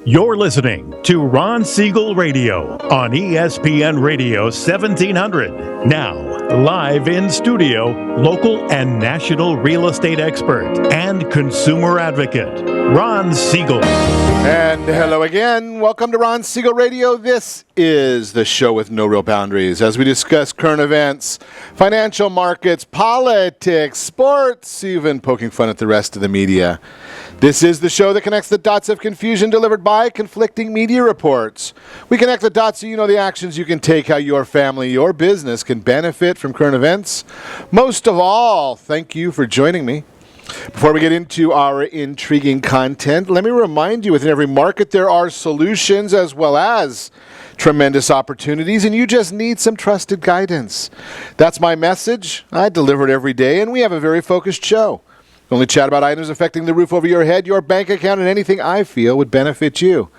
You're listening to Ron Siegel Radio on ESPN Radio 1700. Now, live in studio, local and national real estate expert and consumer advocate, Ron Siegel. And hello again. Welcome to Ron Siegel Radio. This is the show with no real boundaries as we discuss current events, financial markets, politics, sports, even poking fun at the rest of the media. This is the show that connects the dots of confusion delivered by conflicting media reports. We connect the dots so you know the actions you can take, how your family, your business can benefit from current events. Most of all, thank you for joining me. Before we get into our intriguing content, let me remind you, within every market there are solutions as well as tremendous opportunities, and you just need some trusted guidance. That's my message. I deliver it every day, and we have a very focused show. We only chat about items affecting the roof over your head, your bank account, and anything I feel would benefit you.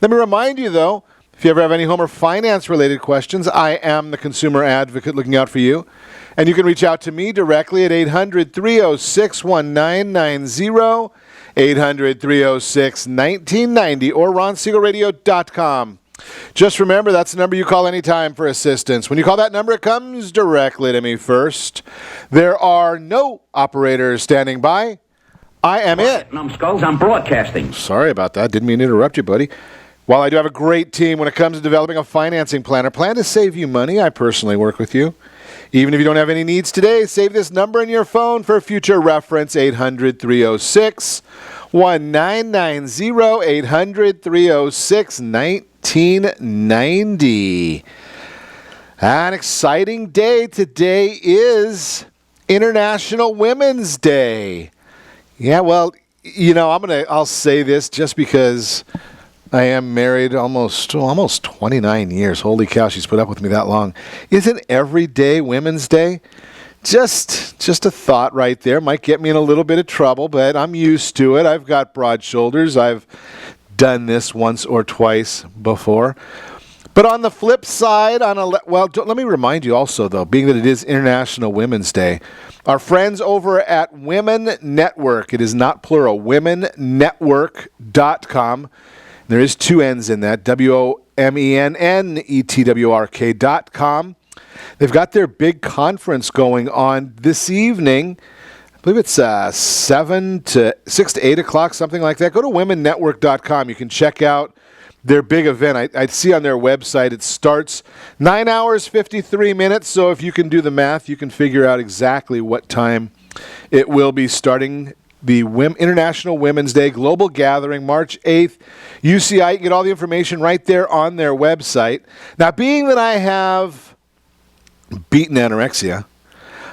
Let me remind you, though, if you ever have any home or finance-related questions, I am the consumer advocate looking out for you. And you can reach out to me directly at 800-306-1990, 800-306-1990, or ronsiegelradio.com. Just remember, that's the number you call anytime for assistance. When you call that number, it comes directly to me first. There are no operators standing by. I am it. Numbskulls, I'm broadcasting. Sorry about that. Didn't mean to interrupt you, buddy. While I do have a great team when it comes to developing a financing plan or plan to save you money, I personally work with you. Even if you don't have any needs today, save this number in your phone for future reference, 800-306-1990, 800-306-1990. An exciting day today is International Women's Day. Yeah, well, you know, I'll say this just because I am married almost 29 years. Holy cow, she's put up with me that long. Isn't every day Women's Day? Just a thought right there. Might get me in a little bit of trouble, but I'm used to it. I've got broad shoulders. I've done this once or twice before. But on the flip side, let me remind you also, though, being that it is International Women's Day, our friends over at Women Network, it is not plural, womennetwork.com. There is two N's in that, WOMENNETWRK.com. They've got their big conference going on this evening. I believe it's 6 to 8 o'clock, something like that. Go to womennetwork.com. You can check out their big event. I see on their website it starts 9 hours, 53 minutes. So if you can do the math, you can figure out exactly what time it will be starting. The International Women's Day Global Gathering, March 8th. UCI, you can get all the information right there on their website. Now, being that I have beaten anorexia,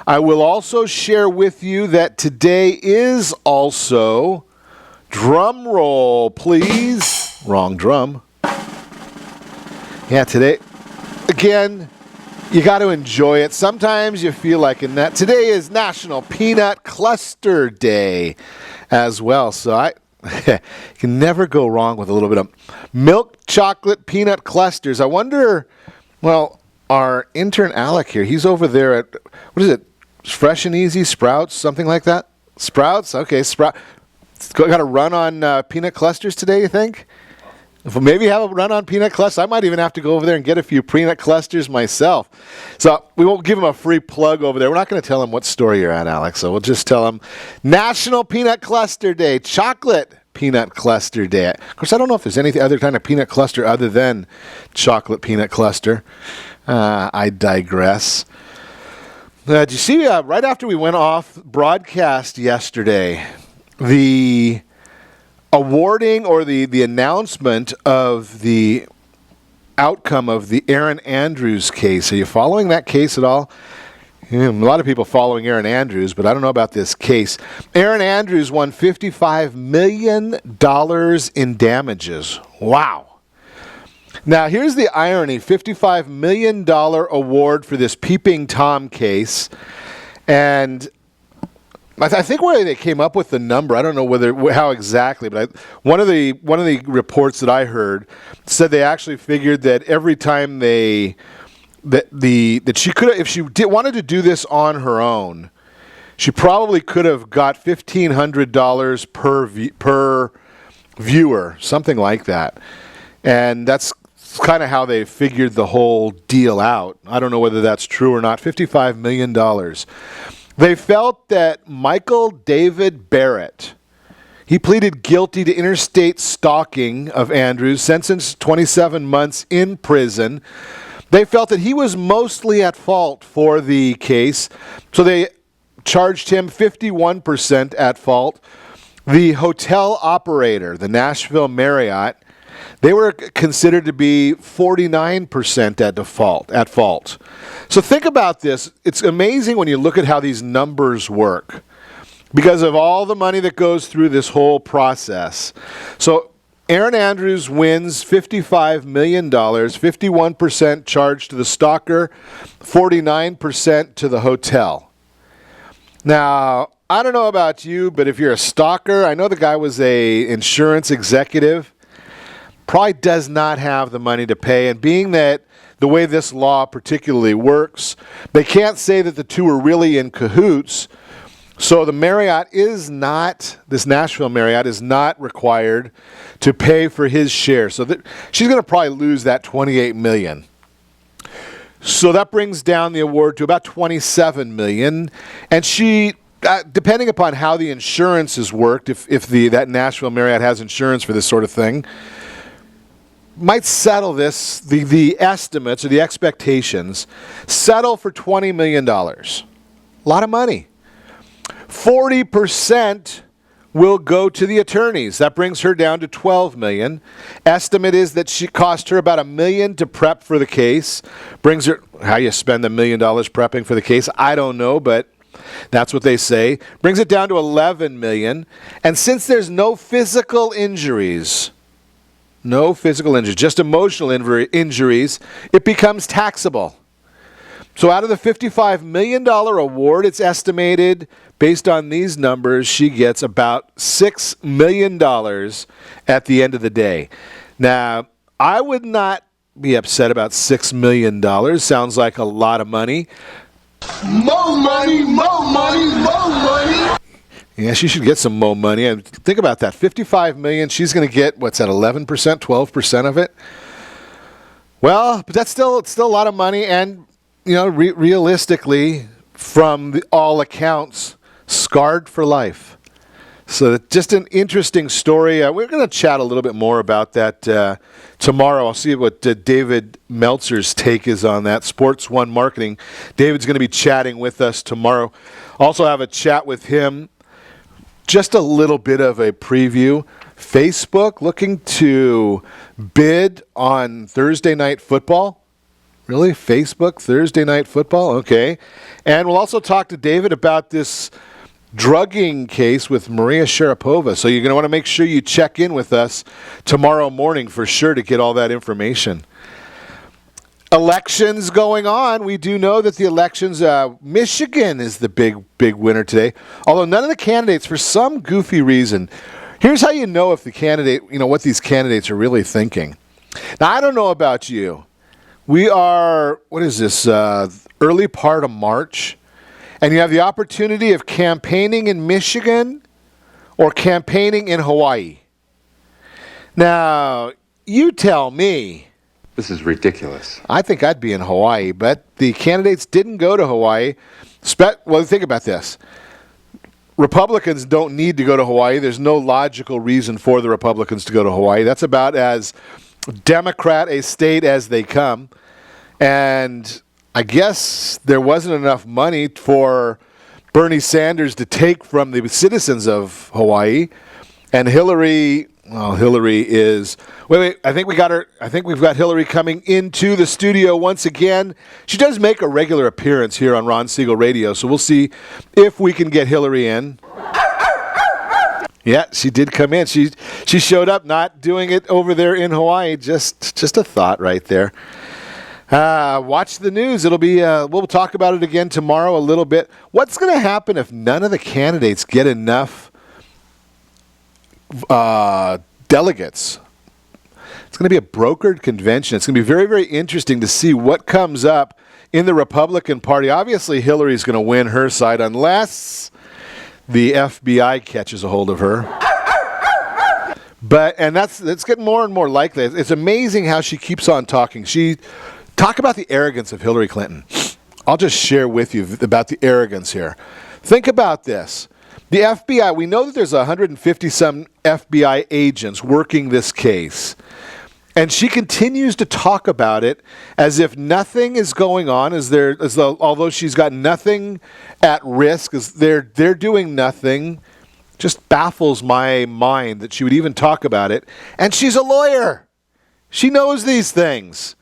I will also share with you that today is also, drum roll, please. Wrong drum. Yeah, today, again, you got to enjoy it. Sometimes you feel like in that. Today is National Peanut Cluster Day as well. So you can never go wrong with a little bit of milk chocolate peanut clusters. I wonder, well, our intern Alec here, he's over there at, what is it, Fresh and Easy, Sprouts, something like that? Sprouts? Okay, Got a run on peanut clusters today, you think? Maybe have a run on peanut clusters. I might even have to go over there and get a few peanut clusters myself. So we won't give him a free plug over there. We're not going to tell him what store you're at, Alex. So we'll just tell him National Peanut Cluster Day, Chocolate Peanut Cluster Day. Of course, I don't know if there's any other kind of peanut cluster other than chocolate peanut cluster. I digress. Did you see right after we went off broadcast yesterday, the awarding or the announcement of the outcome of the Erin Andrews case? Are you following that case at all? A lot of people following Erin Andrews, but I don't know about this case. Erin Andrews won $55 million in damages. Wow. Now, here's the irony. $55 million award for this Peeping Tom case. And I think where they came up with the number, I don't know how exactly, but one of the reports that I heard said they actually figured that every time that she could have, if she wanted to do this on her own, she probably could have got $1,500 per viewer, something like that. And that's kind of how they figured the whole deal out. I don't know whether that's true or not. $55 million. They felt that Michael David Barrett, he pleaded guilty to interstate stalking of Andrews, sentenced 27 months in prison. They felt that he was mostly at fault for the case, so they charged him 51% at fault. The hotel operator, the Nashville Marriott, they were considered to be 49% at fault. So think about this. It's amazing when you look at how these numbers work because of all the money that goes through this whole process. So Erin Andrews wins $55 million, 51% charged to the stalker, 49% to the hotel. Now, I don't know about you, but if you're a stalker, I know the guy was a insurance executive, probably does not have the money to pay. And being that the way this law particularly works, they can't say that the two are really in cahoots. So the Marriott is not, this Nashville Marriott is not required to pay for his share. So she's going to probably lose that $28 million. So that brings down the award to about $27 million. And she, depending upon how the insurance is worked, if that Nashville Marriott has insurance for this sort of thing, might settle this, the estimates or the expectations, settle for $20 million. A lot of money. 40% will go to the attorneys. That brings her down to $12 million. Estimate is that she cost her about $1 million to prep for the case. Brings her, how you spend $1 million prepping for the case, I don't know, but that's what they say. Brings it down to $11 million. And since there's no physical injuries, just emotional injuries, it becomes taxable. So out of the $55 million award, it's estimated, based on these numbers, she gets about $6 million at the end of the day. Now, I would not be upset about $6 million. Sounds like a lot of money. More money, more money, more money. Yeah, she should get some more money. And think about that. $55 million, she's going to get, what's that, 11%, 12% of it? Well, but that's still a lot of money. And, you know, realistically, from all accounts, scarred for life. So just an interesting story. We're going to chat a little bit more about that tomorrow. I'll see what David Meltzer's take is on that. Sports One Marketing. David's going to be chatting with us tomorrow. Also have a chat with him. Just a little bit of a preview. Facebook looking to bid on Thursday Night Football. Really? Facebook, Thursday Night Football? Okay. And we'll also talk to David about this drugging case with Maria Sharapova. So you're going to want to make sure you check in with us tomorrow morning for sure to get all that information. Elections going on. We do know that the elections, Michigan is the big winner today. Although none of the candidates, for some goofy reason, here's how you know if the candidate, what these candidates are really thinking. Now, I don't know about you. We are, what is this, early part of March, and you have the opportunity of campaigning in Michigan or campaigning in Hawaii. Now, you tell me. This is ridiculous. I think I'd be in Hawaii, but the candidates didn't go to Hawaii. Well, think about this. Republicans don't need to go to Hawaii. There's no logical reason for the Republicans to go to Hawaii. That's about as Democrat a state as they come. And I guess there wasn't enough money for Bernie Sanders to take from the citizens of Hawaii. And Hillary is... Wait, I think we got her. I think we've got Hillary coming into the studio once again. She does make a regular appearance here on Ron Siegel Radio, so we'll see if we can get Hillary in. Yeah, she did come in. She showed up, not doing it over there in Hawaii. Just a thought right there. Watch the news. It'll be. We'll talk about it again tomorrow a little bit. What's going to happen if none of the candidates get enough delegates? It's going to be a brokered convention. It's going to be very, very interesting to see what comes up in the Republican Party. Obviously, Hillary's going to win her side unless the FBI catches a hold of her. And that's getting more and more likely. It's amazing how she keeps on talking. Talk about the arrogance of Hillary Clinton. I'll just share with you about the arrogance here. Think about this. The FBI, we know that there's 150-some FBI agents working this case. And she continues to talk about it as if nothing is going on, although she's got nothing at risk, as they're doing nothing. Just baffles my mind that she would even talk about it. And she's a lawyer. She knows these things.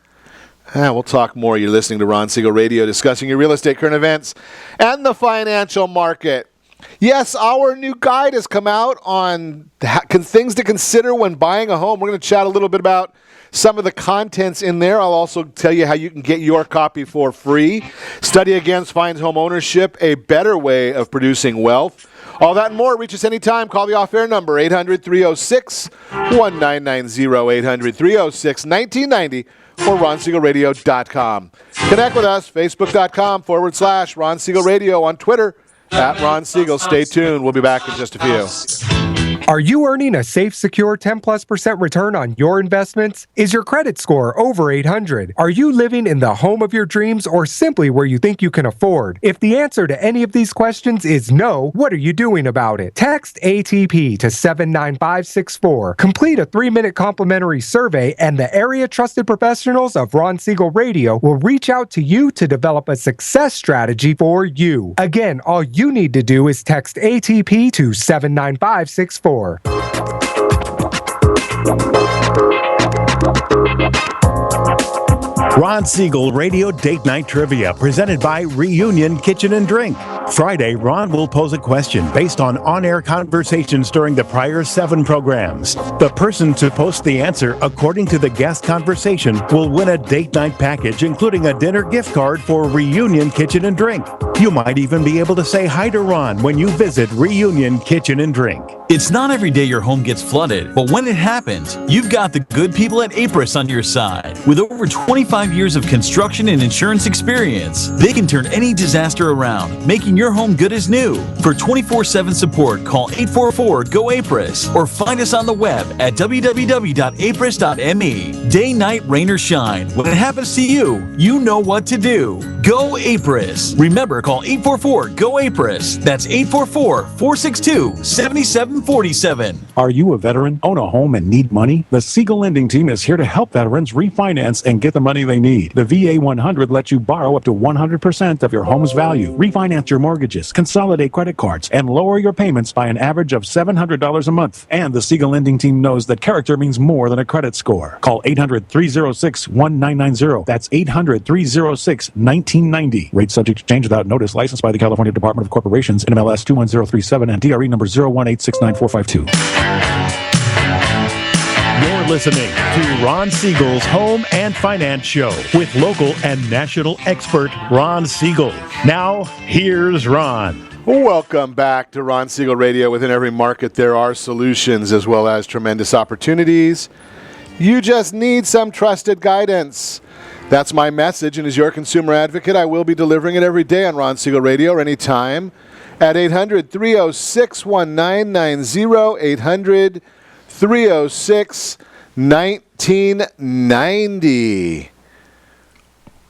We'll talk more. You're listening to Ron Siegel Radio, discussing your real estate, current events, and the financial market. Yes, our new guide has come out on things to consider when buying a home. We're going to chat a little bit about some of the contents in there. I'll also tell you how you can get your copy for free. Study Against Finds Homeownership, a better way of producing wealth. All that and more. Reach us anytime. Call the off-air number, 800-306-1990, 800-306-1990, or RonSiegelRadio.com. Connect with us, Facebook.com/Ron Siegel Radio, on Twitter, @Ron Siegel. Stay tuned. We'll be back in just a few. Are you earning a safe, secure 10+% return on your investments? Is your credit score over 800? Are you living in the home of your dreams or simply where you think you can afford? If the answer to any of these questions is no, what are you doing about it? Text ATP to 79564. Complete a 3-minute complimentary survey and the area trusted professionals of Ron Siegel Radio will reach out to you to develop a success strategy for you. Again, all you need to do is text ATP to 79564. Ron Siegel Radio Date Night Trivia, presented by Reunion Kitchen and Drink. Friday, Ron will pose a question based on-air conversations during the prior 7 programs. The person to post the answer according to the guest conversation will win a date night package, including a dinner gift card for Reunion Kitchen and Drink. You might even be able to say hi to Ron when you visit Reunion Kitchen and Drink. It's not every day your home gets flooded, but when it happens, you've got the good people at Apris on your side. With over 25 years of construction and insurance experience, they can turn any disaster around, making your home good as new. For 24/7 support, call 844-GO-APRIS or find us on the web at www.apris.me. Day, night, rain, or shine, when it happens to you, you know what to do. Go Apris. Remember, call 844-GO-APRIS. That's 844-462-7747. Are you a veteran, own a home, and need money? The Siegel Lending Team is here to help veterans refinance and get the money they need. The VA 100 lets you borrow up to 100% of your home's value, refinance your mortgages, consolidate credit cards, and lower your payments by an average of $700 a month. And the Siegel Lending Team knows that character means more than a credit score. Call 800-306-1990. That's 800-306-1990. Rate subject to change without notice. Licensed by the California Department of Corporations, NMLS 21037, and DRE number 018694452. You're listening to Ron Siegel's Home and Finance Show with local and national expert Ron Siegel. Now, here's Ron. Welcome back to Ron Siegel Radio. Within every market, there are solutions as well as tremendous opportunities. You just need some trusted guidance. That's my message, and as your consumer advocate, I will be delivering it every day on Ron Siegel Radio or anytime at 800-306-1990, 800-306-1990.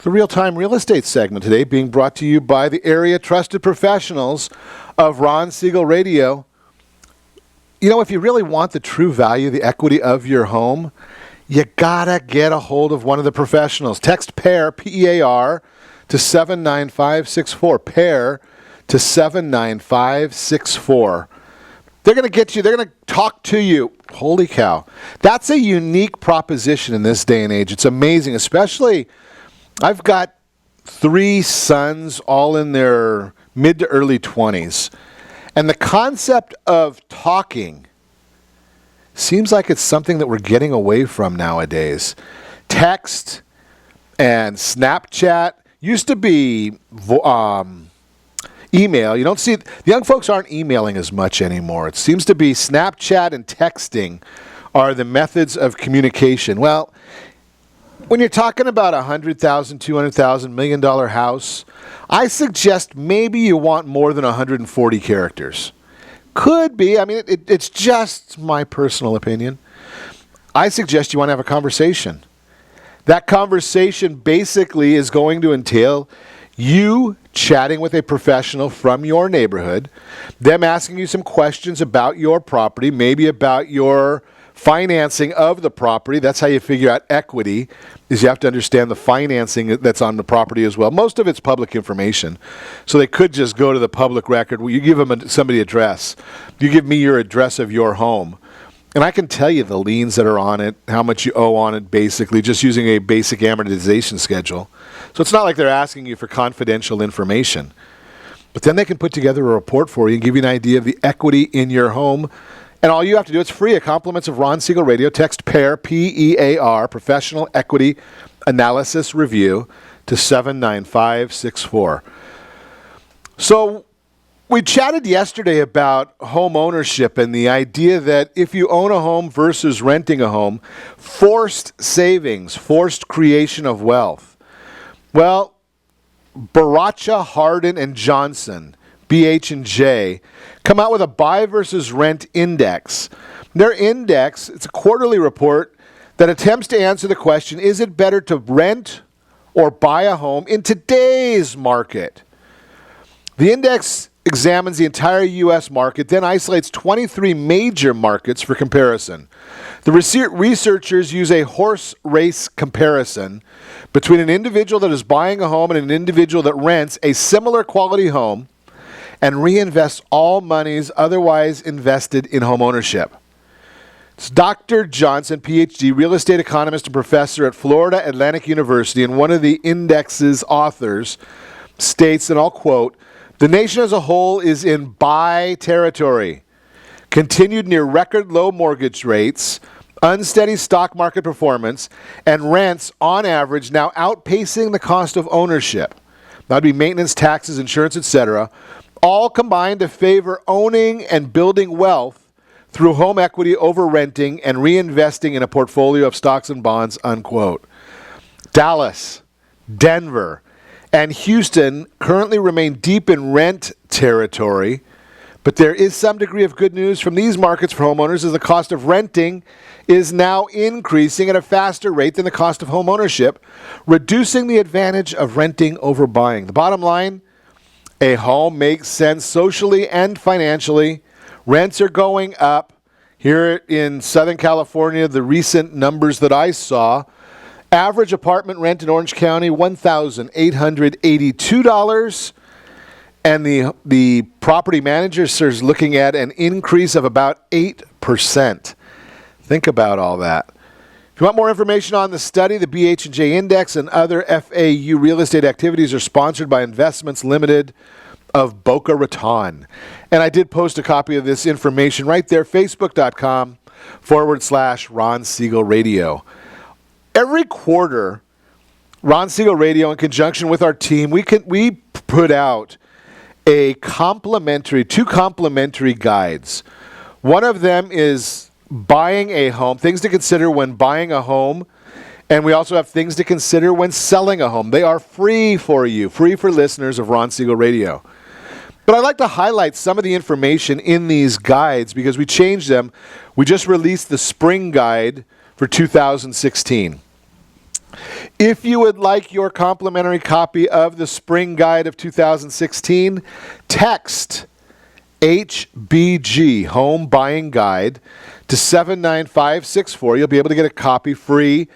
The real-time real estate segment today being brought to you by the area trusted professionals of Ron Siegel Radio. You know, if you really want the true value, the equity of your home, you gotta get a hold of one of the professionals. Text PAIR, P-E-A-R, to 79564. PAIR to 79564. They're going to get you. They're going to talk to you. Holy cow. That's a unique proposition in this day and age. It's amazing, especially I've got 3 sons all in their mid to early 20s. And the concept of talking seems like it's something that we're getting away from nowadays. Text and Snapchat used to be email. You don't see the young folks aren't emailing as much anymore. It seems to be Snapchat and texting are the methods of communication. Well, when you're talking about $100,000, $200,000, $1 million house, I suggest maybe you want more than 140 characters. could be. I mean, it's just my personal opinion. I suggest you want to have a conversation. That conversation basically is going to entail you chatting with a professional from your neighborhood, them asking you some questions about your property, maybe about your financing of the property. That's how you figure out equity, is you have to understand the financing that's on the property as well. Most of it's public information, so they could just go to the public record. You give them somebody's address. You give me your address of your home, and I can tell you the liens that are on it, how much you owe on it, basically, just using a basic amortization schedule. So it's not like they're asking you for confidential information. But then they can put together a report for you and give you an idea of the equity in your home. And all you have to do, it's free, a compliments of Ron Siegel Radio. Text PAIR, P-E-A-R, Professional Equity Analysis Review, to 79564. So we chatted yesterday about home ownership and the idea that if you own a home versus renting a home, forced savings, forced creation of wealth. Well, Baracha, Hardin, and Johnson, BH&J, come out with a buy versus rent index. Their index, it's a quarterly report that attempts to answer the question, is it better to rent or buy a home in today's market? The index examines the entire U.S. market, then isolates 23 major markets for comparison. The researchers use a horse race comparison between an individual that is buying a home and an individual that rents a similar quality home and reinvests all monies otherwise invested in home ownership. It's Dr. Johnson, PhD, real estate economist and professor at Florida Atlantic University, and one of the index's authors states, and I'll quote, "The nation as a whole is in buy territory. Continued near record low mortgage rates, unsteady stock market performance, and rents on average now outpacing the cost of ownership." That'd be maintenance, taxes, insurance, etc., all combined to favor owning and building wealth through home equity over renting and reinvesting in a portfolio of stocks and bonds, unquote. Dallas, Denver, and Houston currently remain deep in rent territory, but there is some degree of good news from these markets for homeowners as the cost of renting is now increasing at a faster rate than the cost of home ownership, reducing the advantage of renting over buying. The bottom line, a home makes sense socially and financially. Rents are going up. Here in Southern California, the recent numbers that I saw, average apartment rent in Orange County, $1,882. And the property manager is looking at an increase of about 8%. Think about all that. If you want more information on the study, the BH&J Index and other FAU real estate activities are sponsored by Investments Limited of Boca Raton. And I did post a copy of this information right there, facebook.com/Ron Siegel Radio. Every quarter, Ron Siegel Radio, in conjunction with our team, we put out two complimentary guides. One of them is buying a home, things to consider when buying a home, and we also have things to consider when selling a home. They are free for you, free for listeners of Ron Siegel Radio. But I'd like to highlight some of the information in these guides because we changed them. We just released the spring guide for 2016. If you would like your complimentary copy of the spring guide of 2016, text HBG, Home Buying Guide, to 79564. You'll be able to get a copy free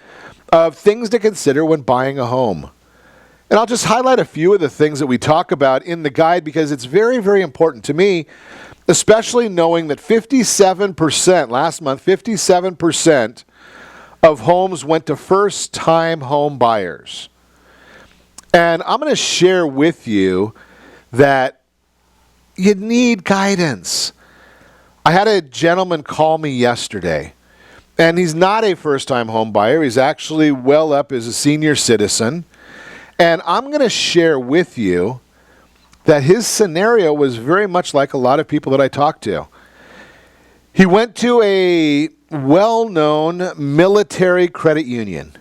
of things to consider when buying a home. And I'll just highlight a few of the things that we talk about in the guide because it's very, very important to me, especially knowing that 57%, last month, 57% of homes went to first-time home buyers. And I'm going to share with you that you need guidance. I had a gentleman call me yesterday, and he's not a first-time home buyer. He's actually well up as a senior citizen. And I'm going to share with you that his scenario was very much like a lot of people that I talked to. He went to a well-known military credit union.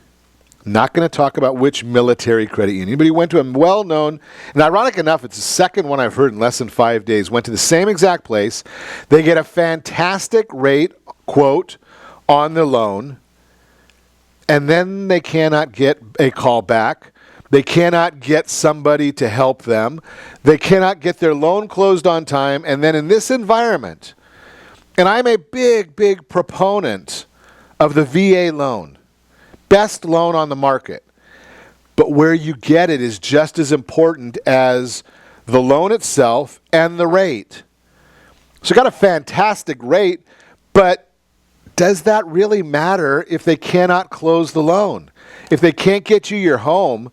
Not going to talk about which military credit union, but he went to a well-known, and ironic enough, it's the second one I've heard in less than 5 days, went to the same exact place. They get a fantastic rate, quote, on the loan, and then they cannot get a call back. They cannot get somebody to help them. They cannot get their loan closed on time. And then in this environment, and I'm a big, big proponent of the VA loan, best loan on the market. But where you get it is just as important as the loan itself and the rate. So got a fantastic rate, but does that really matter if they cannot close the loan? If they can't get you your home,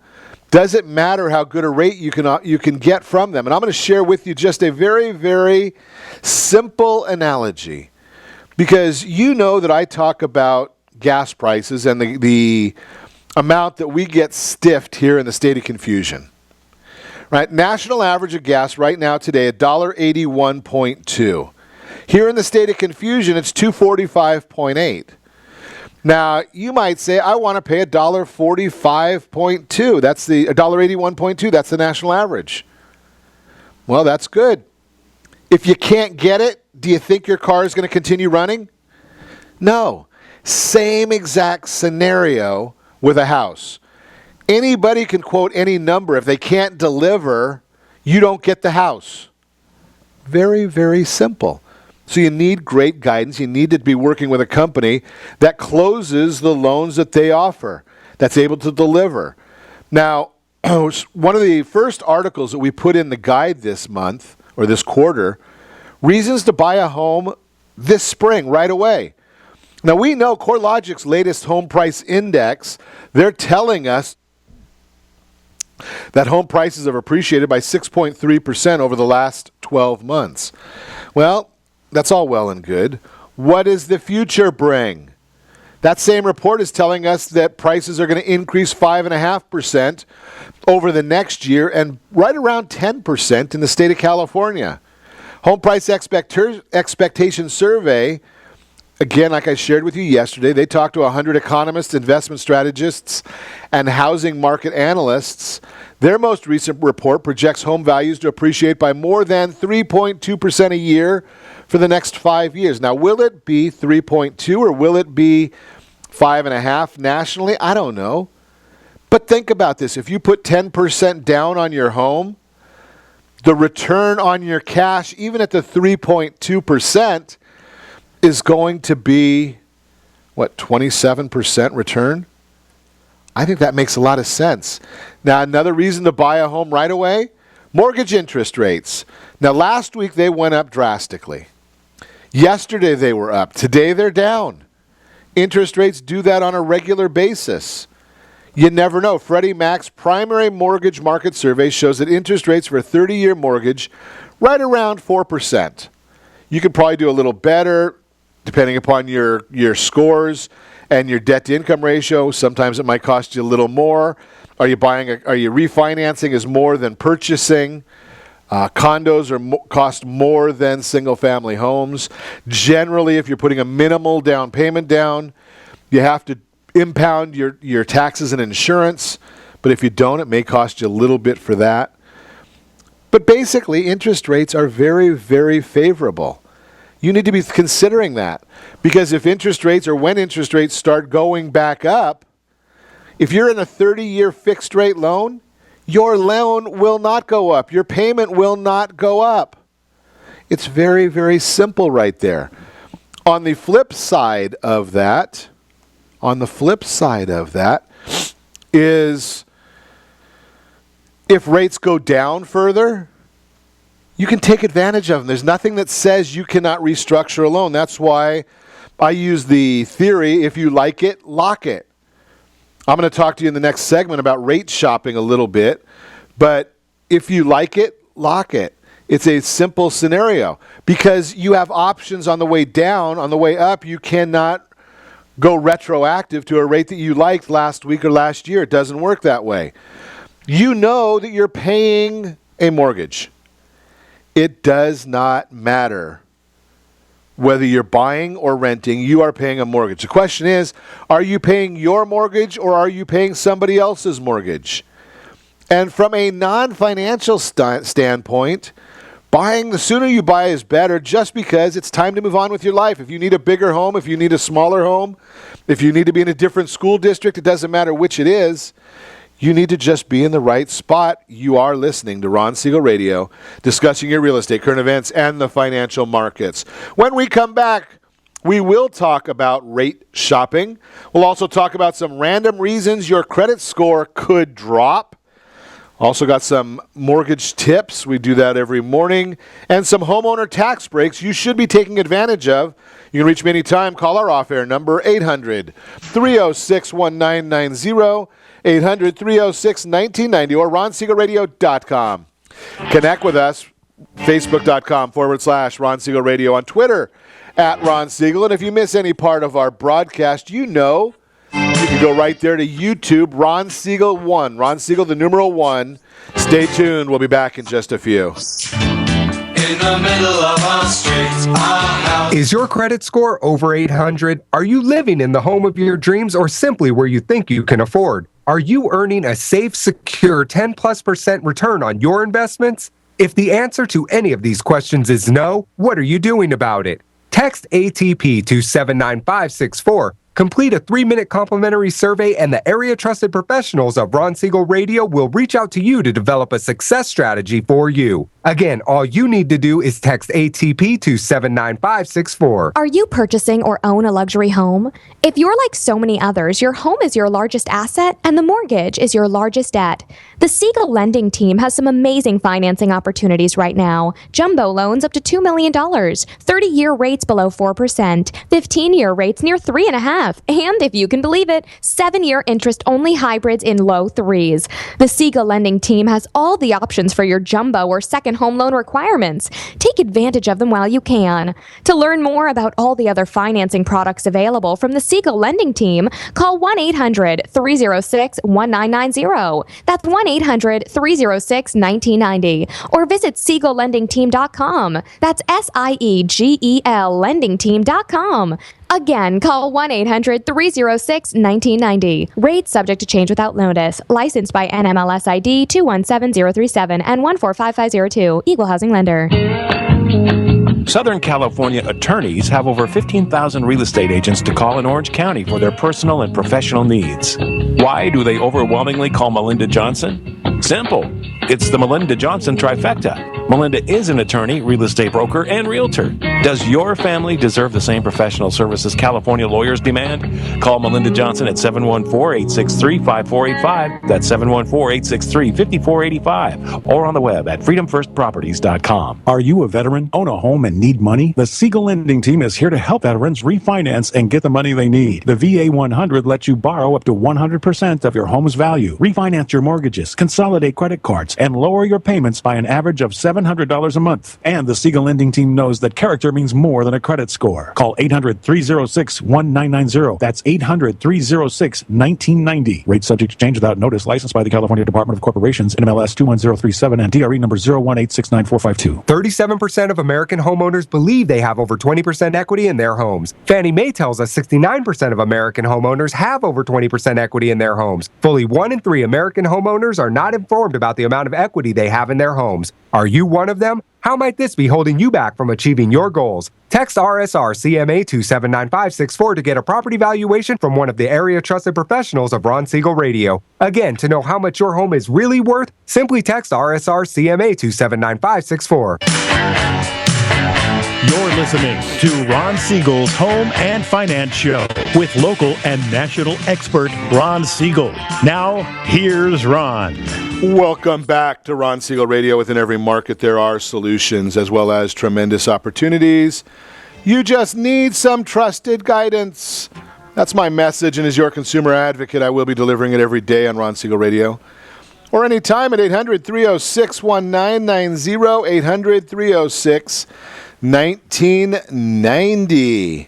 does it matter how good a rate you can get from them? And I'm going to share with you just a very, very simple analogy. Because you know that I talk about gas prices and the amount that we get stiffed here in the state of confusion. Right? National average of gas right now today, $1.81.2. Here in the state of confusion, it's $2.45.8. Now, you might say, I want to pay $1.45.2. That's the $1.81.2. That's the national average. Well, that's good. If you can't get it, do you think your car is going to continue running? No. Same exact scenario with a house. Anybody can quote any number. If they can't deliver, you don't get the house. Very, very simple. So you need great guidance. You need to be working with a company that closes the loans that they offer, that's able to deliver. Now, one of the first articles that we put in the guide this month, or this quarter, reasons to buy a home this spring, right away. Now, we know CoreLogic's latest home price index, they're telling us that home prices have appreciated by 6.3% over the last 12 months. Well, that's all well and good. What does the future bring? That same report is telling us that prices are going to increase 5.5% over the next year and right around 10% in the state of California. Home price expectation survey, again, like I shared with you yesterday, they talked to 100 economists, investment strategists, and housing market analysts. Their most recent report projects home values to appreciate by more than 3.2% a year for the next 5 years. Now, will it be 3.2 or will it be 5.5 nationally? I don't know. But think about this. If you put 10% down on your home, the return on your cash, even at the 3.2%, is going to be, 27% return? I think that makes a lot of sense. Now, another reason to buy a home right away, mortgage interest rates. Now, last week they went up drastically. Yesterday they were up. Today they're down. Interest rates do that on a regular basis. You never know. Freddie Mac's primary mortgage market survey shows that interest rates for a 30-year mortgage right around 4%. You could probably do a little better depending upon your scores and your debt-to-income ratio. Sometimes it might cost you a little more. Are you refinancing is more than purchasing? Condos cost more than single-family homes. Generally, if you're putting a minimal down payment down, you have to impound your taxes and insurance. But if you don't, it may cost you a little bit for that. But basically, interest rates are very, very favorable. You need to be considering that. Because if interest rates, or when interest rates start going back up, if you're in a 30-year fixed rate loan, your loan will not go up. Your payment will not go up. It's very, very simple right there. On the flip side of that, is if rates go down further, you can take advantage of them. There's nothing that says you cannot restructure a loan. That's why I use the theory, if you like it, lock it. I'm going to talk to you in the next segment about rate shopping a little bit, but if you like it, lock it. It's a simple scenario because you have options on the way down. On the way up, you cannot go retroactive to a rate that you liked last week or last year. It doesn't work that way. You know that you're paying a mortgage. It does not matter Whether you're buying or renting, you are paying a mortgage. The question is, are you paying your mortgage or are you paying somebody else's mortgage? And from a non-financial standpoint, buying, the sooner you buy is better, just because it's time to move on with your life. If you need a bigger home, if you need a smaller home, if you need to be in a different school district, it doesn't matter which it is. You need to just be in the right spot. You are listening to Ron Siegel Radio, discussing your real estate, current events, and the financial markets. When we come back, we will talk about rate shopping. We'll also talk about some random reasons your credit score could drop. Also got some mortgage tips. We do that every morning. And some homeowner tax breaks you should be taking advantage of. You can reach me anytime. Call our off-air number, 800-306-1990, 800-306-1990, or ronsiegelradio.com. Connect with us, facebook.com/Ron Siegel Radio, on Twitter @Ron Siegel. And if you miss any part of our broadcast, you can go right there to YouTube, Ron Siegel 1. Ron Siegel, the numeral 1. Stay tuned. We'll be back in just a few. In the middle of our streets, our house. Is your credit score over 800? Are you living in the home of your dreams or simply where you think you can afford? Are you earning a safe, secure 10+% return on your investments? If the answer to any of these questions is no, what are you doing about it? Text ATP to 79564. Complete a 3-minute complimentary survey, and the area trusted professionals of Ron Siegel Radio will reach out to you to develop a success strategy for you. Again, all you need to do is text ATP to 79564. Are you purchasing or own a luxury home? If you're like so many others, your home is your largest asset and the mortgage is your largest debt. The Siegel lending team has some amazing financing opportunities right now. Jumbo loans up to $2 million, 30-year rates below 4%, 15-year rates near 3.5%, and if you can believe it, 7-year interest-only hybrids in low 3s. The Siegel lending team has all the options for your jumbo or second home loan requirements. Take advantage of them while you can. To learn more about all the other financing products available from the Siegel lending team, call 1-800-306-1990. That's 1-800-306-1990. Or visit SiegelLendingTeam.com. That's SIEGEL lendingteam.com. Again, call 1-800-306-1990. Rates subject to change without notice. Licensed by NMLS ID 217037 and 145502. Equal housing lender. Southern California attorneys have over 15,000 real estate agents to call in Orange County for their personal and professional needs. Why do they overwhelmingly call Melinda Johnson? Simple. It's the Melinda Johnson trifecta. Melinda is an attorney, real estate broker, and realtor. Does your family deserve the same professional services California lawyers demand? Call Melinda Johnson at 714-863-5485. That's 714-863-5485. Or on the web at freedomfirstproperties.com. Are you a veteran, own a home, and need money? The Siegel lending team is here to help veterans refinance and get the money they need. The VA 100 lets you borrow up to 100% of your home's value, refinance your mortgages, consolidate credit cards, and lower your payments by an average of $700 a month. And the Siegel lending team knows that character means more than a credit score. Call 800-306-1990. That's 800-306-1990. Rate subject to change without notice. Licensed by the California Department of Corporations, NMLS 21037, and DRE number 018694452. 37% of American homeowners believe they have over 20% equity in their homes. Fannie Mae tells us 69% of American homeowners have over 20% equity in their homes. Fully 1 in 3 American homeowners are not informed about the amount of equity they have in their homes. Are you one of them? How might this be holding you back from achieving your goals? Text RSR CMA to 79564 to get a property valuation from one of the area trusted professionals of Ron Siegel Radio. Again, to know how much your home is really worth, simply text RSR CMA to 79564. You're listening to Ron Siegel's Home and Finance Show with local and national expert Ron Siegel. Now, here's Ron. Welcome back to Ron Siegel Radio. Within every market, there are solutions as well as tremendous opportunities. You just need some trusted guidance. That's my message, and as your consumer advocate, I will be delivering it every day on Ron Siegel Radio. Or anytime at 800-306-1990, 800-306-1990.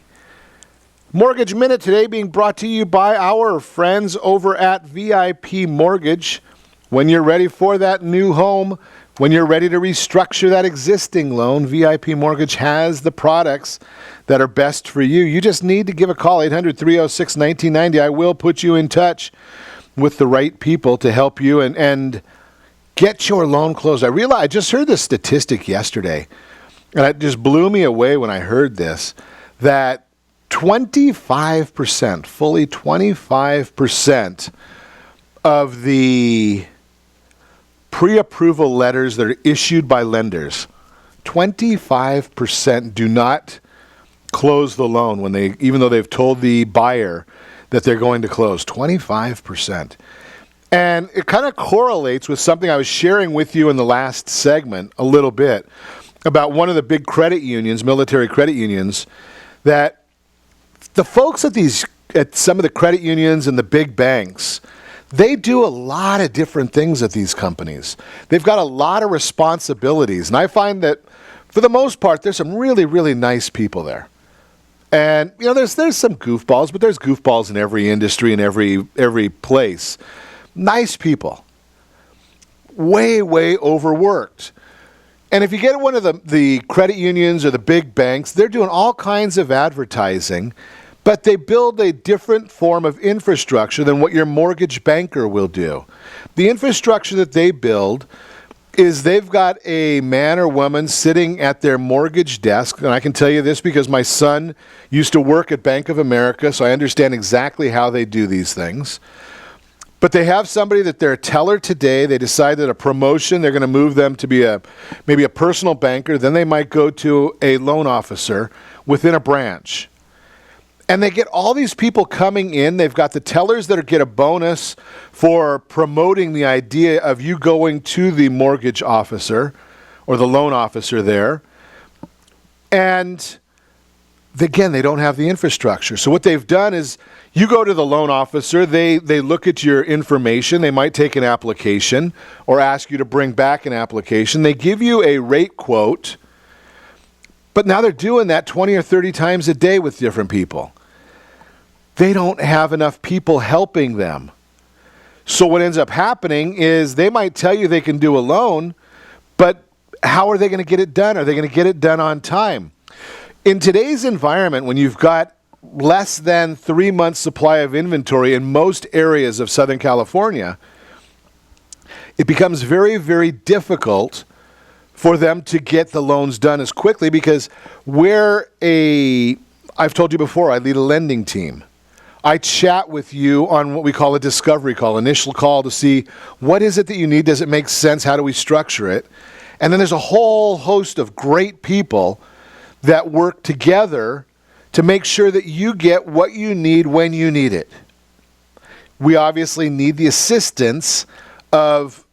Mortgage Minute today being brought to you by our friends over at VIP Mortgage. When you're ready for that new home, When you're ready to restructure that existing loan, VIP Mortgage has the products that are best for you. You just need to give a call, 800-306-1990. I will put you in touch with the right people to help you and get your loan closed. I just heard this statistic yesterday, and it just blew me away when I heard this, that 25%, fully 25% of the pre-approval letters that are issued by lenders, 25% do not close the loan even though they've told the buyer that they're going to close. 25%. And it kind of correlates with something I was sharing with you in the last segment a little bit about one of the big credit unions, military credit unions, that the folks at some of the credit unions and the big banks, they do a lot of different things at these companies. They've got a lot of responsibilities. And I find that, for the most part, there's some really, really nice people there. And, there's some goofballs, but there's goofballs in every industry and every place. Nice people. Way, way overworked. And if you get one of the credit unions or the big banks, they're doing all kinds of advertising, but they build a different form of infrastructure than what your mortgage banker will do. The infrastructure that they build is they've got a man or woman sitting at their mortgage desk, and I can tell you this because my son used to work at Bank of America, so I understand exactly how they do these things. But they have somebody that they're a teller today. They decide that a promotion, they're going to move them to be maybe a personal banker. Then they might go to a loan officer within a branch. And they get all these people coming in. They've got the tellers that get a bonus for promoting the idea of you going to the mortgage officer or the loan officer there. And again, they don't have the infrastructure. So what they've done is you go to the loan officer, they look at your information, they might take an application or ask you to bring back an application. They give you a rate quote, but now they're doing that 20 or 30 times a day with different people. They don't have enough people helping them. So what ends up happening is they might tell you they can do a loan, but how are they going to get it done? Are they going to get it done on time? In today's environment, when you've got less than 3 months supply of inventory in most areas of Southern California, it becomes very, very difficult for them to get the loans done as quickly because I've told you before, I lead a lending team. I chat with you on what we call a discovery call, initial call to see what is it that you need, does it make sense, how do we structure it? And then there's a whole host of great people that work together to make sure that you get what you need when you need it. We obviously need the assistance of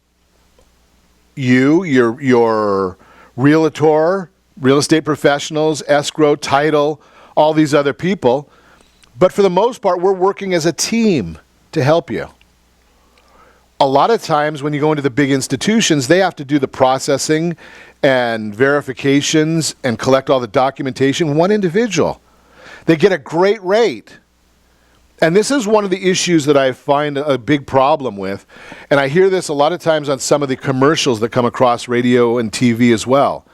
you, your realtor, real estate professionals, escrow, title, all these other people. But for the most part, we're working as a team to help you. A lot of times when you go into the big institutions, they have to do the processing and verifications and collect all the documentation. One individual. They get a great rate. And this is one of the issues that I find a big problem with. And I hear this a lot of times on some of the commercials that come across radio and TV as well.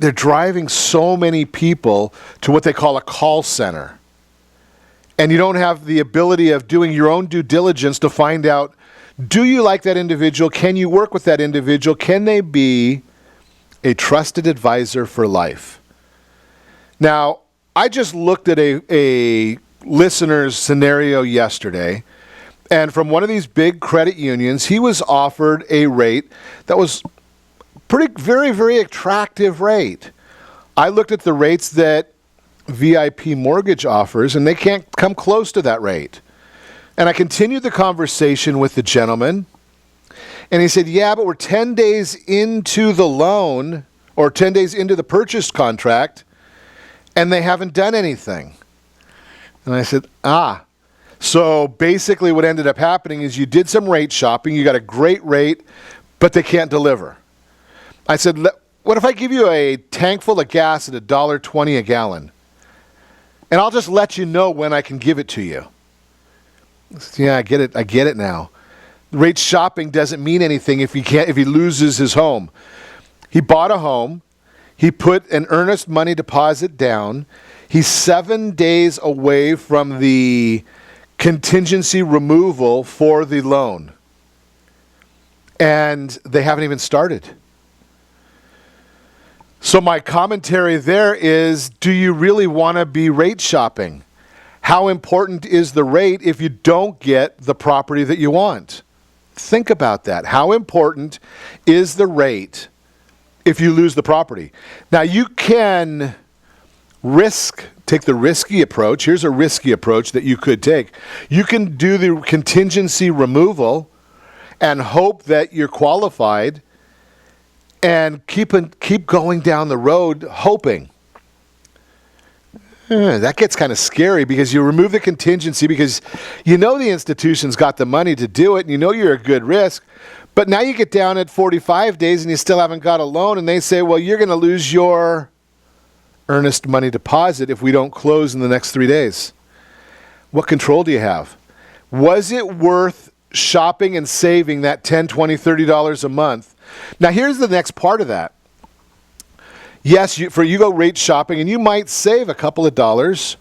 They're driving so many people to what they call a call center. And you don't have the ability of doing your own due diligence to find out, do you like that individual? Can you work with that individual? Can they be a trusted advisor for life? Now, I just looked at a listener's scenario yesterday, and from one of these big credit unions, he was offered a rate that was very, very attractive rate. I looked at the rates that VIP Mortgage offers, and they can't come close to that rate. And I continued the conversation with the gentleman, and he said, yeah, but we're 10 days into the loan, or 10 days into the purchase contract, and they haven't done anything. And I said, so basically what ended up happening is you did some rate shopping, you got a great rate, but they can't deliver. I said, what if I give you a tank full of gas at $1.20 a gallon? And I'll just let you know when I can give it to you. I said, yeah, I get it now. Rate shopping doesn't mean anything if he loses his home. He bought a home. He put an earnest money deposit down. He's 7 days away from the contingency removal for the loan. And they haven't even started. So my commentary there is, do you really want to be rate shopping? How important is the rate if you don't get the property that you want? Think about that. How important is the rate if you lose the property? Now you can take the risky approach. Here's a risky approach that you could take. You can do the contingency removal and hope that you're qualified and keep going down the road hoping. That gets kind of scary because you remove the contingency because you know the institution's got the money to do it and you know you're a good risk. But now you get down at 45 days and you still haven't got a loan and they say, well, you're going to lose your earnest money deposit if we don't close in the next 3 days. What control do you have? Was it worth shopping and saving that $10, $20, $30 a month? Now here's the next part of that. Yes, you go rate shopping and you might save a couple of dollars,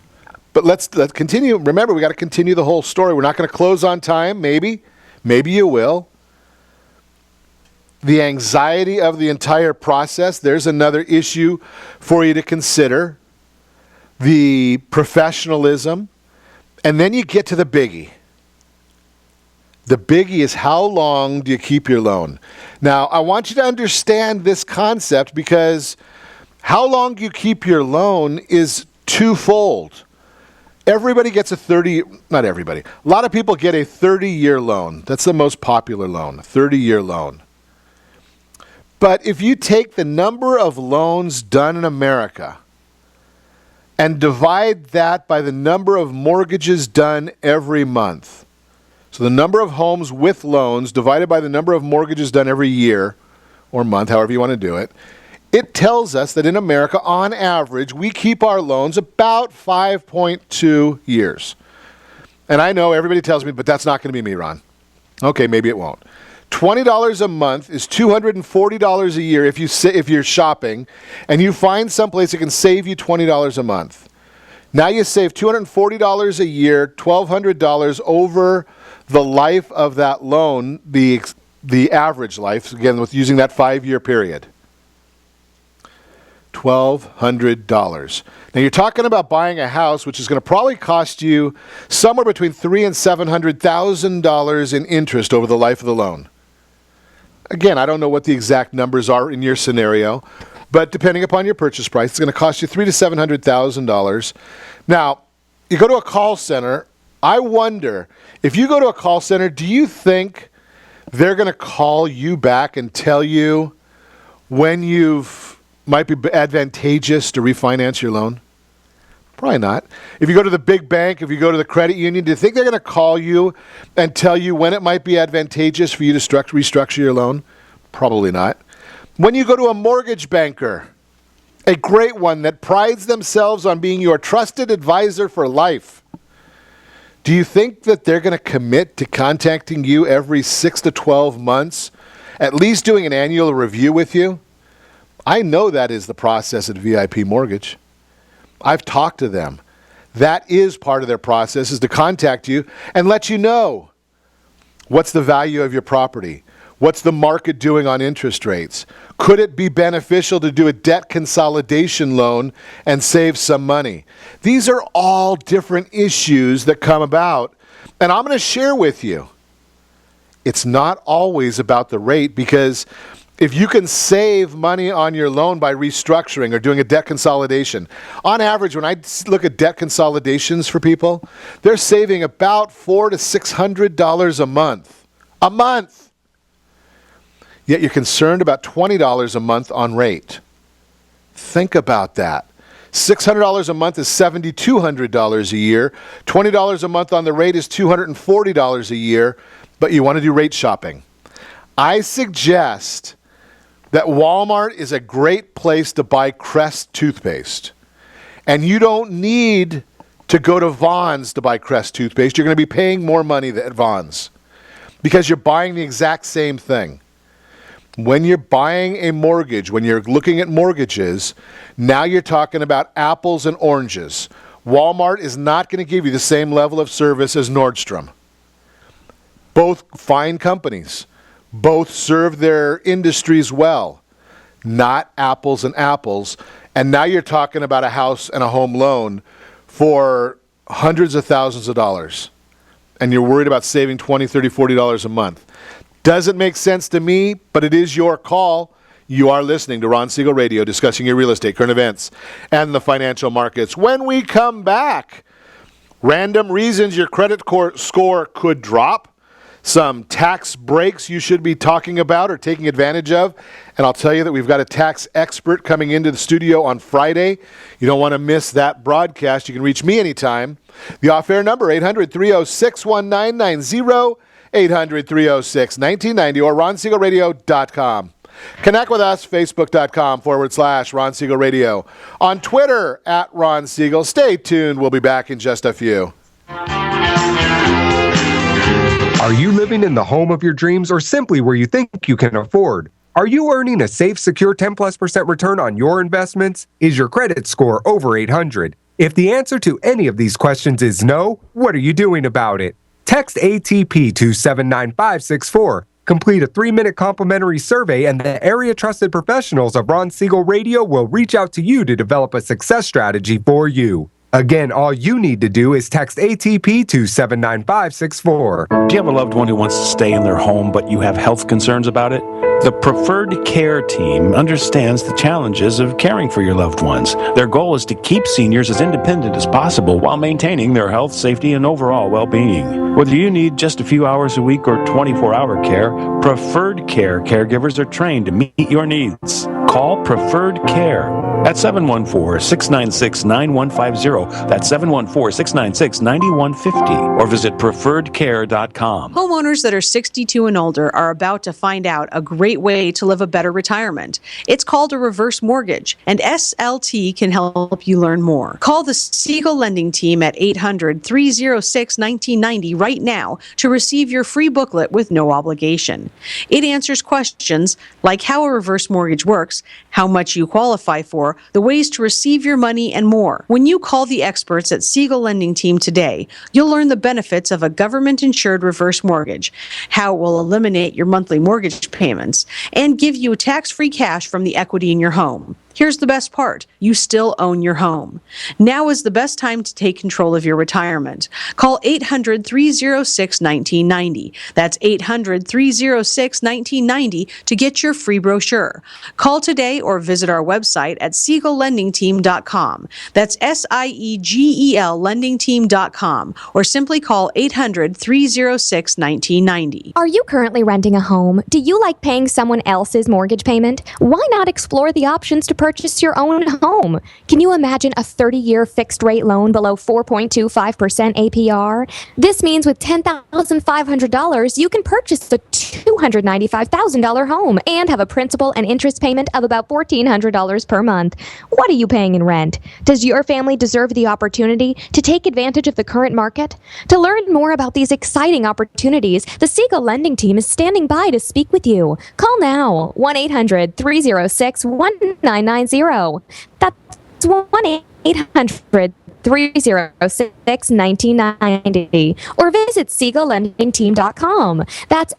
but let's continue. Remember, we got to continue the whole story. We're not going to close on time. Maybe you will. The anxiety of the entire process, there's another issue for you to consider. The professionalism. And then you get to the biggie. The biggie is how long do you keep your loan? Now, I want you to understand this concept because how long you keep your loan is twofold. Everybody gets not everybody. A lot of people get a 30-year loan. That's the most popular loan, a 30-year loan. But if you take the number of loans done in America and divide that by the number of mortgages done every month, so the number of homes with loans divided by the number of mortgages done every year or month, however you want to do it, it tells us that in America, on average, we keep our loans about 5.2 years. And I know everybody tells me, but that's not going to be me, Ron. Okay, maybe it won't. $20 a month is $240 a year if you're shopping and you find someplace that can save you $20 a month. Now you save $240 a year, $1,200 over the life of that loan, the average life, again, with using that 5-year period. $1,200. Now you're talking about buying a house, which is going to probably cost you somewhere between $300,000 and $700,000 in interest over the life of the loan. Again, I don't know what the exact numbers are in your scenario, but depending upon your purchase price, it's going to cost you $300,000 to $700,000. Now, you go to a call center. I wonder, if you go to a call center, do you think they're going to call you back and tell you when might be advantageous to refinance your loan? Probably not. If you go to the big bank, if you go to the credit union, do you think they're going to call you and tell you when it might be advantageous for you to restructure your loan? Probably not. When you go to a mortgage banker, a great one that prides themselves on being your trusted advisor for life, do you think that they're going to commit to contacting you every 6 to 12 months, at least doing an annual review with you? I know that is the process at VIP Mortgage. I've talked to them. That is part of their process, is to contact you and let you know what's the value of your property. What's the market doing on interest rates? Could it be beneficial to do a debt consolidation loan and save some money? These are all different issues that come about. And I'm going to share with you, it's not always about the rate, because if you can save money on your loan by restructuring or doing a debt consolidation, on average, when I look at debt consolidations for people, they're saving about $400 to $600 a month. A month! Yet you're concerned about $20 a month on rate. Think about that. $600 a month is $7,200 a year. $20 a month on the rate is $240 a year, but you want to do rate shopping. I suggest that Walmart is a great place to buy Crest toothpaste. And you don't need to go to Vons to buy Crest toothpaste. You're going to be paying more money at Vons. because you're buying the exact same thing. When you're buying a mortgage, when you're looking at mortgages, now you're talking about apples and oranges. Walmart is not going to give you the same level of service as Nordstrom. Both fine companies. Both serve their industries well. Not apples and apples. And now you're talking about a house and a home loan for hundreds of thousands of dollars. And you're worried about saving $20, $30, $40 a month. Doesn't make sense to me, but it is your call. You are listening to Ron Siegel Radio, discussing your real estate, current events, and the financial markets. When we come back, random reasons your credit score could drop, some tax breaks you should be talking about or taking advantage of, and I'll tell you that we've got a tax expert coming into the studio on Friday. You don't want to miss that broadcast. You can reach me anytime. The off-air number, 800-306-1990, 800-306-1990, or ronsiegelradio.com. Connect with us, facebook.com/Ron Siegel Radio. On Twitter, @Ron Siegel. Stay tuned. We'll be back in just a few. Are you living in the home of your dreams or simply where you think you can afford? Are you earning a safe, secure 10+% return on your investments? Is your credit score over 800? If the answer to any of these questions is no, what are you doing about it? Text ATP to 79564. Complete a 3-minute complimentary survey, and the area trusted professionals of Ron Siegel Radio will reach out to you to develop a success strategy for you. Again, all you need to do is text ATP to 79564. Do you have a loved one who wants to stay in their home, but you have health concerns about it? The Preferred Care team understands the challenges of caring for your loved ones. Their goal is to keep seniors as independent as possible while maintaining their health, safety, and overall well-being. Whether you need just a few hours a week or 24-hour care, Preferred Care caregivers are trained to meet your needs. Call Preferred Care at 714-696-9150. That's 714-696-9150. Or visit preferredcare.com. Homeowners that are 62 and older are about to find out a great way to live a better retirement. It's called a reverse mortgage, and SLT can help you learn more. Call the Siegel Lending Team at 800-306-1990 right now to receive your free booklet with no obligation. It answers questions like how a reverse mortgage works, how much you qualify for, the ways to receive your money, and more. When you call the experts at Siegel Lending Team today, you'll learn the benefits of a government-insured reverse mortgage, how it will eliminate your monthly mortgage payments, and give you tax-free cash from the equity in your home. Here's the best part. You still own your home. Now is the best time to take control of your retirement. Call 800-306-1990. That's 800-306-1990 to get your free brochure. Call today or visit our website at SiegelLendingTeam.com. That's SIEGEL LendingTeam.com, or simply call 800-306-1990. Are you currently renting a home? Do you like paying someone else's mortgage payment? Why not explore the options to purchase your own home? Can you imagine a 30-year fixed-rate loan below 4.25% APR? This means with $10,500, you can purchase a $295,000 home and have a principal and interest payment of about $1,400 per month. What are you paying in rent? Does your family deserve the opportunity to take advantage of the current market? To learn more about these exciting opportunities, the Siegel Lending Team is standing by to speak with you. Call now, 1-800-306-1990. That's 1-800-306-1990. Or visit SiegelLendingTeam.com. That's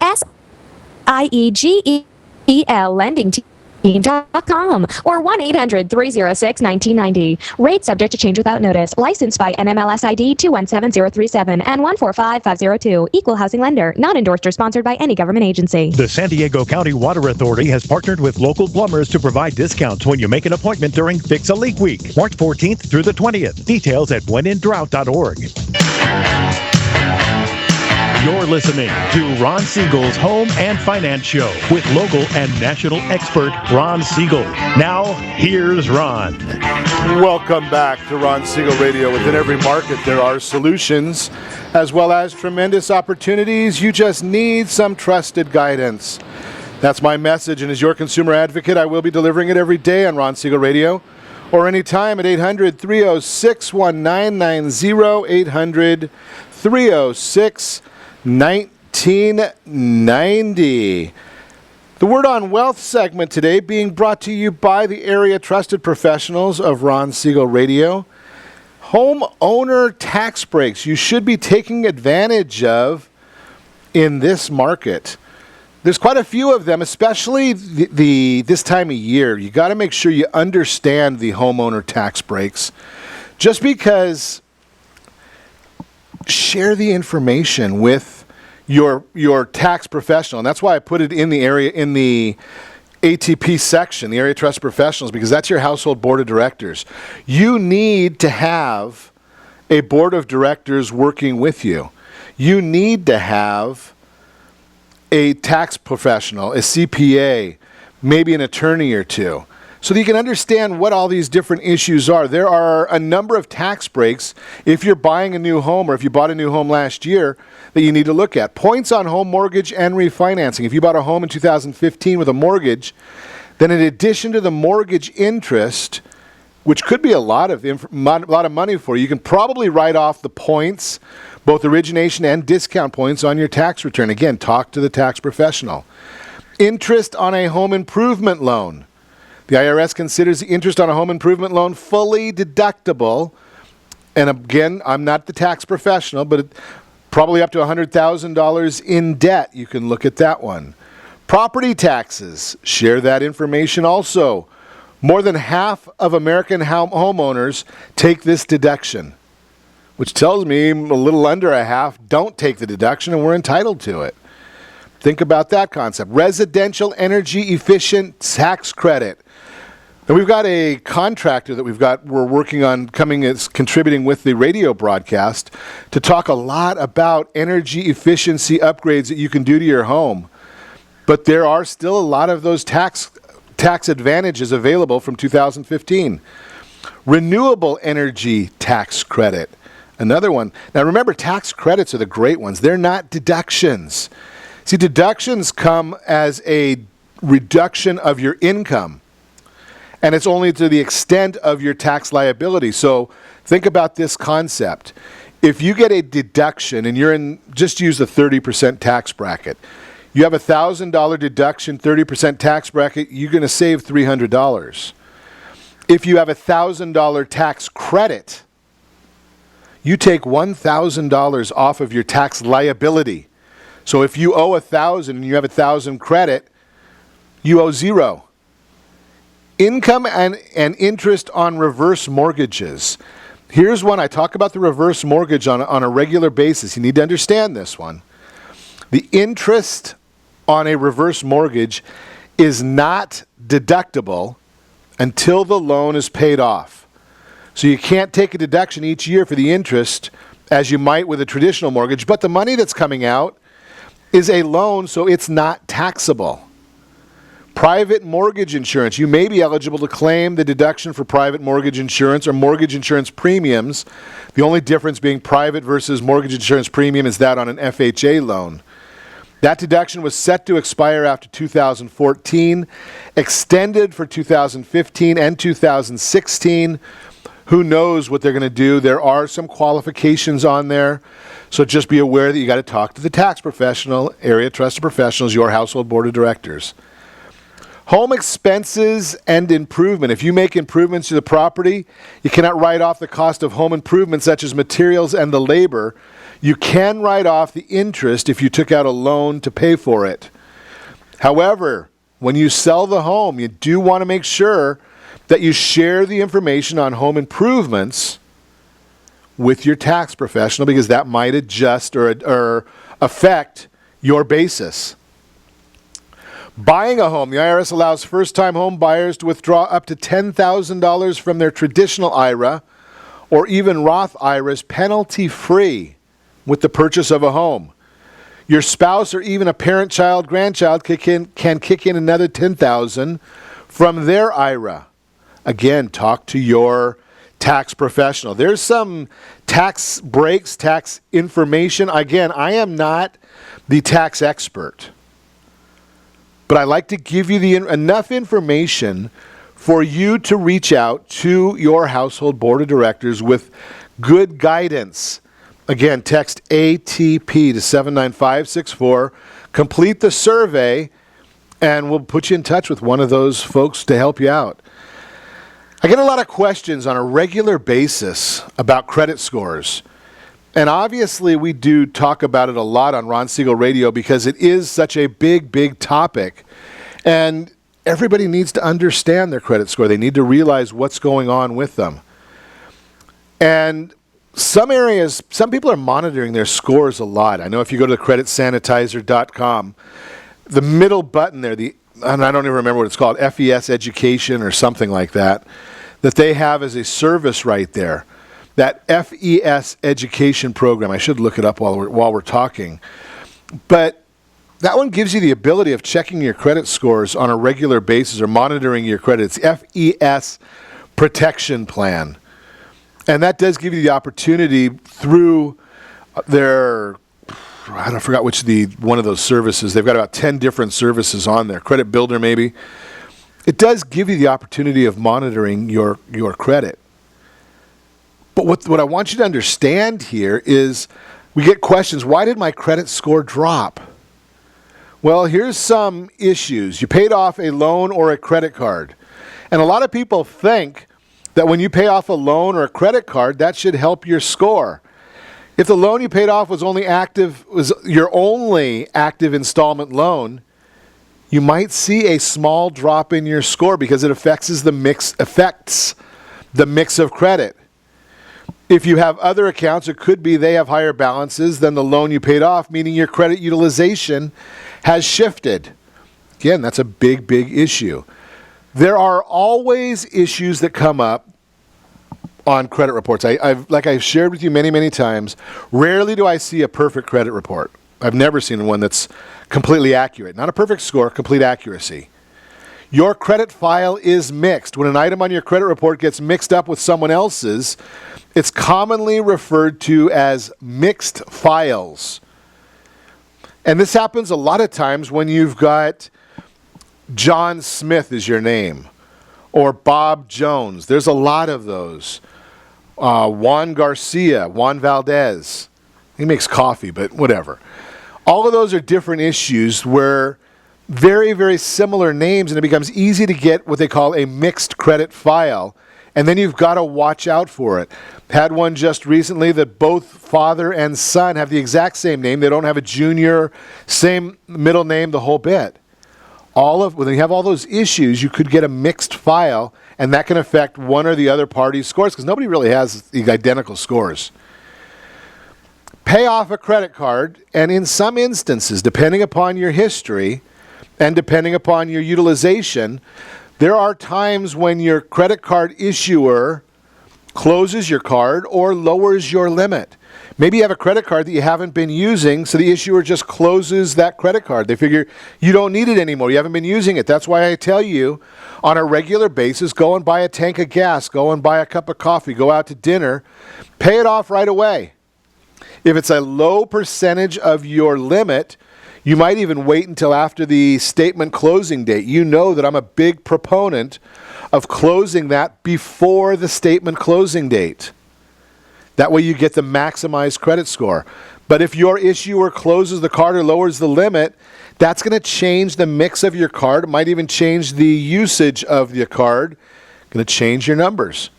SIEGEL Lending Team.com or 1-800-306-1990. Rate subject to change without notice. Licensed by NMLS ID 217037 and 145502. Equal housing lender. Not endorsed or sponsored by any government agency. The San Diego County Water Authority has partnered with local plumbers to provide discounts when you make an appointment during Fix a Leak Week, March 14th through the 20th. Details at whenindrought.org. You're listening to Ron Siegel's Home and Finance Show with local and national expert Ron Siegel. Now, here's Ron. Welcome back to Ron Siegel Radio. Within every market, there are solutions as well as tremendous opportunities. You just need some trusted guidance. That's my message, and as your consumer advocate, I will be delivering it every day on Ron Siegel Radio or anytime at 800-306-1990, 800-306-1990. 1790. The Word on Wealth segment today being brought to you by the area trusted professionals of Ron Siegel Radio. Homeowner tax breaks you should be taking advantage of in this market. There's quite a few of them, especially this time of year. You got to make sure you understand the homeowner tax breaks. Just because, share the information with your tax professional, and that's why I put it in the ATP section, the area trust professionals, because that's your household board of directors. You need to have a board of directors working with you. You need to have a tax professional, a CPA, maybe an attorney or two, so that you can understand what all these different issues are. There are a number of tax breaks if you're buying a new home or if you bought a new home last year that you need to look at. Points on home mortgage and refinancing. If you bought a home in 2015 with a mortgage, then in addition to the mortgage interest, which could be a lot of money for you, you can probably write off the points, both origination and discount points on your tax return. Again, talk to the tax professional. Interest on a home improvement loan. The IRS considers the interest on a home improvement loan fully deductible. And again, I'm not the tax professional, but probably up to $100,000 in debt. You can look at that one. Property taxes. Share that information also. More than half of American homeowners take this deduction, which tells me a little under a half don't take the deduction and we're entitled to it. Think about that concept. Residential energy efficient tax credit. And we've got a contractor that we're working on contributing with the radio broadcast to talk a lot about energy efficiency upgrades that you can do to your home. But there are still a lot of those tax advantages available from 2015. Renewable energy tax credit. Another one. Now remember, tax credits are the great ones. They're not deductions. See, deductions come as a reduction of your income. And it's only to the extent of your tax liability. So think about this concept. If you get a deduction and you're in, just use the 30% tax bracket. You have a $1,000 deduction, 30% tax bracket, you're going to save $300. If you have a $1,000 tax credit, you take $1,000 off of your tax liability. So if you owe $1,000 and you have $1,000 credit, you owe $0. Income and interest on reverse mortgages. Here's one. I talk about the reverse mortgage on a regular basis. You need to understand this one. The interest on a reverse mortgage is not deductible until the loan is paid off. So you can't take a deduction each year for the interest as you might with a traditional mortgage, but the money that's coming out is a loan, so it's not taxable. Private mortgage insurance. You may be eligible to claim the deduction for private mortgage insurance or mortgage insurance premiums. The only difference being private versus mortgage insurance premium is that on an FHA loan. That deduction was set to expire after 2014, extended for 2015 and 2016. Who knows what they're going to do? There are some qualifications on there. So just be aware that you got to talk to the tax professional, area trusted professionals, your household board of directors. Home expenses and improvement. If you make improvements to the property, you cannot write off the cost of home improvements such as materials and the labor. You can write off the interest if you took out a loan to pay for it. However, when you sell the home, you do want to make sure that you share the information on home improvements with your tax professional, because that might adjust or affect your basis. Buying a home. The IRS allows first-time home buyers to withdraw up to $10,000 from their traditional IRA or even Roth IRAs penalty-free with the purchase of a home. Your spouse or even a parent, child, grandchild can kick in another $10,000 from their IRA. Again, talk to your tax professional. There's some tax breaks, tax information. Again, I am not the tax expert, but I like to give you enough information for you to reach out to your household board of directors with good guidance. Again, text ATP to 79564. Complete the survey, and we'll put you in touch with one of those folks to help you out. I get a lot of questions on a regular basis about credit scores. And obviously, we do talk about it a lot on Ron Siegel Radio because it is such a big, big topic. And everybody needs to understand their credit score. They need to realize what's going on with them. And some areas, some people are monitoring their scores a lot. I know if you go to the creditsanitizer.com, the middle button there, and I don't even remember what it's called, FES Education or something like that, that they have as a service right there. That FES education program, I should look it up while we're talking. But that one gives you the ability of checking your credit scores on a regular basis or monitoring your credit. It's FES Protection Plan. And that does give you the opportunity through their, I forgot which one of those services. They've got about 10 different services on there. Credit Builder maybe. It does give you the opportunity of monitoring your credit. But what I want you to understand here is we get questions, why did my credit score drop? Well, here's some issues. You paid off a loan or a credit card. And a lot of people think that when you pay off a loan or a credit card, that should help your score. If the loan you paid off was your only active installment loan, you might see a small drop in your score because it affects the mix of credit. If you have other accounts, it could be they have higher balances than the loan you paid off, meaning your credit utilization has shifted. Again, that's a big, big issue. There are always issues that come up on credit reports. Like I've shared with you many, many times, rarely do I see a perfect credit report. I've never seen one that's completely accurate. Not a perfect score, complete accuracy. Your credit file is mixed. When an item on your credit report gets mixed up with someone else's, it's commonly referred to as mixed files. And this happens a lot of times when you've got John Smith is your name, or Bob Jones. There's a lot of those. Juan Garcia, Juan Valdez. He makes coffee, but whatever. All of those are different issues where very, very similar names, and it becomes easy to get what they call a mixed credit file. And then you've got to watch out for it. Had one just recently that both father and son have the exact same name. They don't have a junior, same middle name, the whole bit. When you have all those issues, you could get a mixed file, and that can affect one or the other party's scores because nobody really has the identical scores. Pay off a credit card, and in some instances, depending upon your history and depending upon your utilization, there are times when your credit card issuer closes your card or lowers your limit. Maybe you have a credit card that you haven't been using, so the issuer just closes that credit card. They figure you don't need it anymore. You haven't been using it. That's why I tell you on a regular basis, go and buy a tank of gas, go and buy a cup of coffee, go out to dinner, pay it off right away. If it's a low percentage of your limit, you might even wait until after the statement closing date. You know that I'm a big proponent of closing that before the statement closing date. That way you get the maximized credit score. But if your issuer closes the card or lowers the limit, that's going to change the mix of your card. It might even change the usage of the card. Going to change your numbers.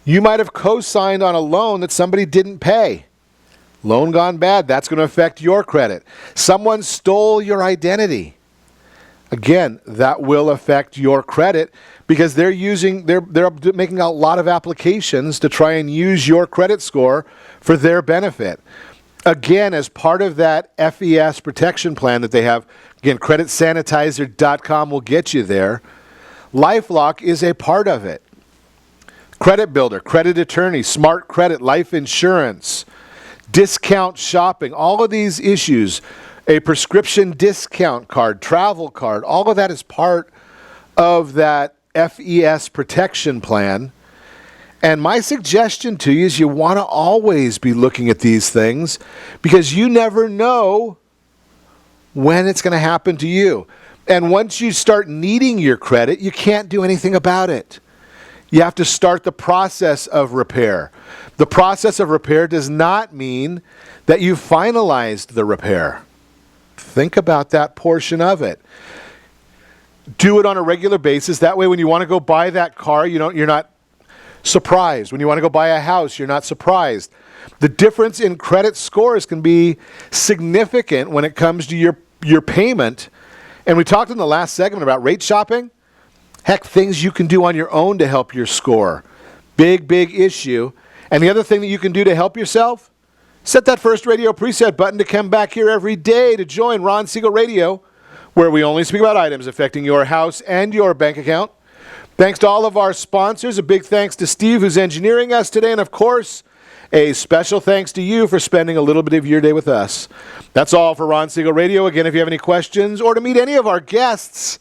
You might have co-signed on a loan that somebody didn't pay. Loan gone bad, that's going to affect your credit. Someone stole your identity. Again, that will affect your credit because they're making a lot of applications to try and use your credit score for their benefit. Again, as part of that FES protection plan that they have, again, creditsanitizer.com will get you there. LifeLock is a part of it. Credit Builder, Credit Attorney, Smart Credit, Life Insurance, discount shopping, all of these issues, a prescription discount card, travel card, all of that is part of that FES protection plan. And my suggestion to you is you want to always be looking at these things because you never know when it's going to happen to you. And once you start needing your credit, you can't do anything about it. You have to start the process of repair. The process of repair does not mean that you finalized the repair. Think about that portion of it. Do it on a regular basis. That way when you want to go buy that car, you're not surprised. When you want to go buy a house, you're not surprised. The difference in credit scores can be significant when it comes to your payment. And we talked in the last segment about rate shopping. Heck, things you can do on your own to help your score. Big issue. And the other thing that you can do to help yourself, set that first radio preset button to come back here every day to join Ron Siegel Radio, where we only speak about items affecting your house and your bank account. Thanks to all of our sponsors. A big thanks to Steve, who's engineering us today. And of course, a special thanks to you for spending a little bit of your day with us. That's all for Ron Siegel Radio. Again, if you have any questions or to meet any of our guests,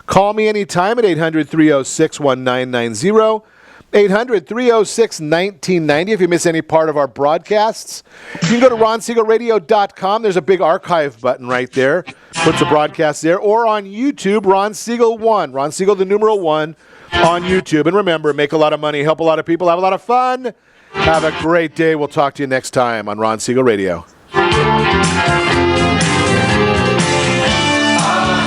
call me anytime at 800-306-1990, 800-306-1990. If you miss any part of our broadcasts, you can go to ronsiegelradio.com. There's a big archive button right there. Puts the broadcast there. Or on YouTube, Ron Siegel 1. Ron Siegel, the numeral 1 on YouTube. And remember, make a lot of money, help a lot of people, have a lot of fun. Have a great day. We'll talk to you next time on Ron Siegel Radio. Our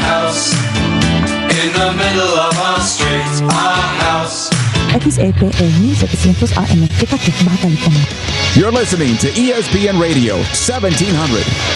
house in the middle of our street. Our house. XEPN 700 AM, Kita Bata Lipunan. You're listening to ESPN Radio 1700.